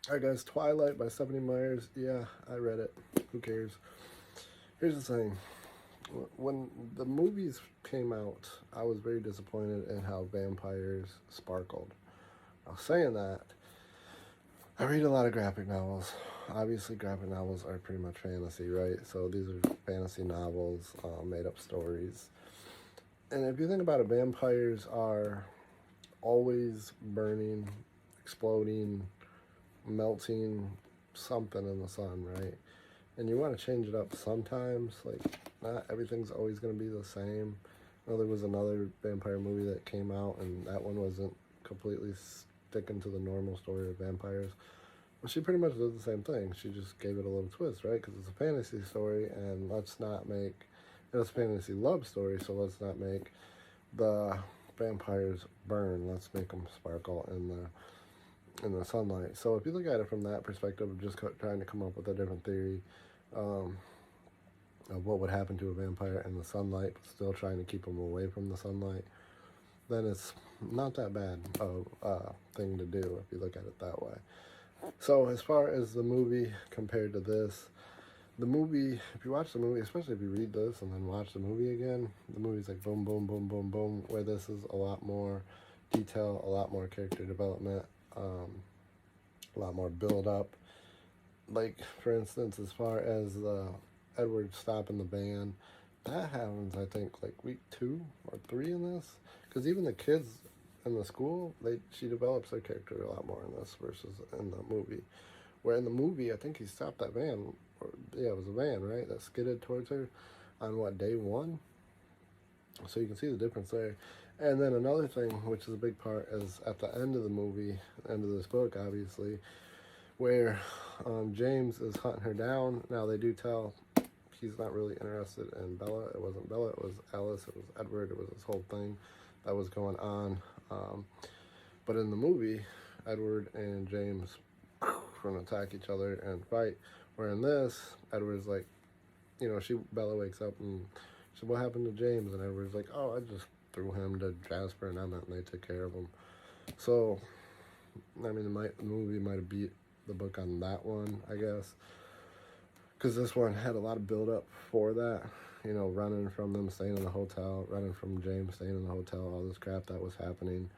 Alright guys, Twilight by Stephanie Myers. Yeah, I read it. Who cares? Here's the thing. When the movies came out, I was very disappointed in how vampires sparkled. I was saying that. I read a lot of graphic novels. Obviously, graphic novels are pretty much fantasy, right? So these are fantasy novels, made up stories. And if you think about it, vampires are always burning, exploding, melting something in the sun, right? And you want to change it up sometimes. Like, not everything's always going to be the same. I know there was another vampire movie that came out, and that one wasn't completely sticking to the normal story of vampires. But she pretty much did the same thing. She just gave it a little twist, right? Because it's a fantasy story, and let's not make it's a fantasy love story, so let's not make the vampires burn. Let's make them sparkle in the sunlight. So if you look at it from that perspective of just trying to come up with a different theory um, of what would happen to a vampire in the sunlight, but still trying to keep them away from the sunlight, then it's not that bad of a thing to do if you look at it that way. So as far as the movie compared to this, the movie, if you watch the movie, especially if you read this and then watch the movie again, the movie's like boom, boom, boom, boom, boom, where this is a lot more detail, a lot more character development, a lot more build up. Like, for instance, as far as Edward stopping the van, that happens, I think, like week 2 or 3 in this. Because even the kids in the school, she develops their character a lot more in this versus in the movie. Where in the movie, I think he stopped that van, or yeah, it was a van, right, that skidded towards her on what, day 1? So you can see the difference there. And then another thing, which is a big part, is at the end of the movie, end of this book, obviously, where James is hunting her down. Now, they do tell he's not really interested in Bella. It wasn't Bella, it was Alice, it was Edward, it was this whole thing that was going on. But in the movie, Edward and James going to attack each other and fight. Where in this, Edward's like, Bella wakes up and she said, "What happened to James?" And Edward's like, "Oh, I just threw him to Jasper and Emmett, and they took care of him." So, I mean, the movie might have beat the book on that one, I guess, because this one had a lot of build up for that. Running from them, staying in the hotel, running from James, staying in the hotel, all this crap that was happening,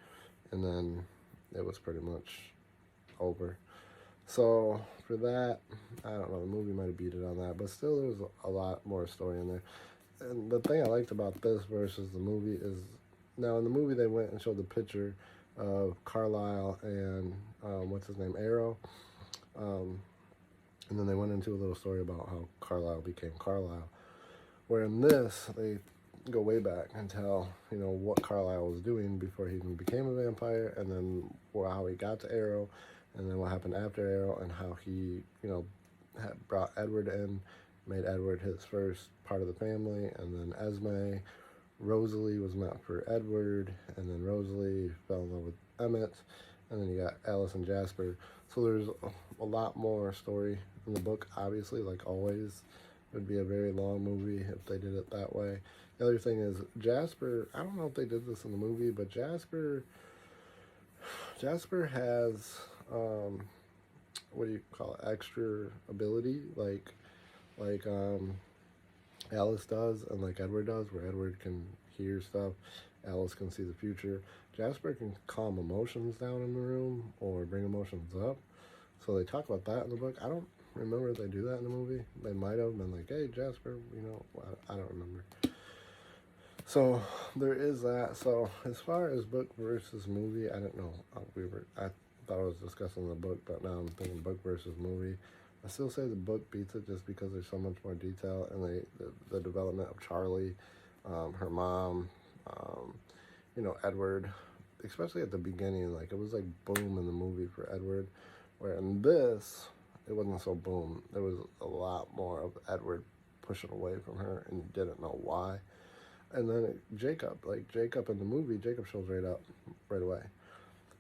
and then it was pretty much over. So for that, I don't know, the movie might have beat it on that, but still there's a lot more story in there. And the thing I liked about this versus the movie is, now in the movie they went and showed the picture of Carlisle and what's his name, Arrow, and then they went into a little story about how Carlisle became Carlisle. Where in this, they go way back and tell, what Carlisle was doing before he even became a vampire, and then how he got to Arrow, and then what happened after Arrow, and how he, had brought Edward in, made Edward his first part of the family, and then Esme, Rosalie was meant for Edward, and then Rosalie fell in love with Emmett, and then you got Alice and Jasper. So there's a lot more story in the book, obviously, like always. It would be a very long movie if they did it that way. The other thing is, Jasper, I don't know if they did this in the movie, but Jasper has, what do you call it, extra ability, like Alice does, and like Edward does, where Edward can hear stuff, Alice can see the future. Jasper can calm emotions down in the room or bring emotions up. So they talk about that in the book. I don't remember if they do that in the movie. They might have been like, "Hey, Jasper," I don't remember. So there is that. So as far as book versus movie, I don't know. I thought I was discussing the book, but now I'm thinking book versus movie. I still say the book beats it just because there's so much more detail, and the development of Charlie, her mom, Edward, especially at the beginning. Like, it was like boom in the movie for Edward, where in this it wasn't so boom. There was a lot more of Edward pushing away from her and didn't know why. And then Jacob in the movie, Jacob shows right away.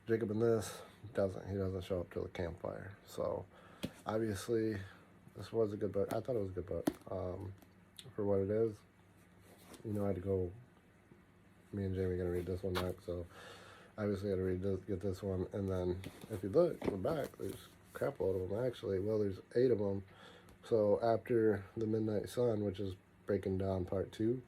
Jacob in this doesn't. He doesn't show up till the campfire. So obviously, this was a good book. I thought it was a good book for what it is. I had to go. Me and Jamie are gonna read this one next, so obviously I had to get this one. And then if you look, we're back. There's crap load of them actually. Well, there's 8 of them. So after the Midnight Sun, which is Breaking Dawn Part 2,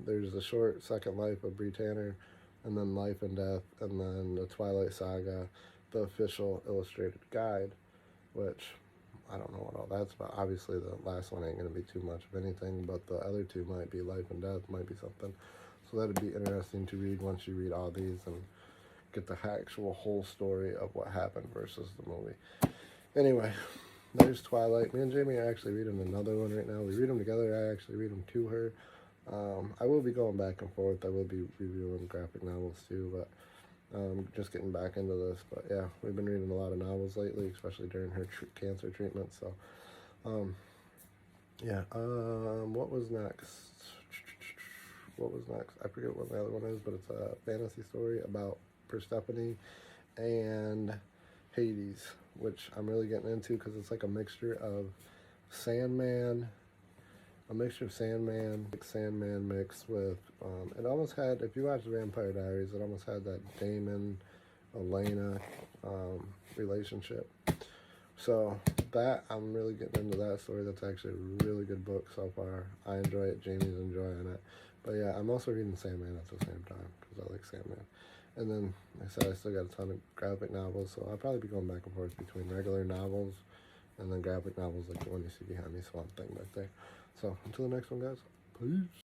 there's the short Second Life of Bree Tanner, and then Life and Death, and then the Twilight Saga, the official illustrated guide, which I don't know what all that's about. Obviously, the last one ain't going to be too much of anything, but the other two might be. Life and Death might be something. So that'd be interesting to read once you read all these and get the actual whole story of what happened versus the movie. Anyway, there's Twilight. Me and Jamie are actually reading another one right now. We read them together. I actually read them to her. I will be going back and forth. I will be reviewing graphic novels too, but just getting back into this. But yeah, we've been reading a lot of novels lately, especially during her cancer treatment. So, yeah. What was next? What was next? I forget what the other one is, but it's a fantasy story about Persephone and Hades, which I'm really getting into because it's like a mixture of Sandman, Sandman mixed with, it almost had, if you watch Vampire Diaries, it almost had that Damon, Elena relationship. So that, I'm really getting into that story. That's actually a really good book so far. I enjoy it. Jamie's enjoying it. But yeah, I'm also reading Sandman at the same time because I like Sandman. And then, like I said, I still got a ton of graphic novels, so I'll probably be going back and forth between regular novels and then graphic novels like the one you see behind me, Swamp Thing back there. So, until the next one, guys, peace.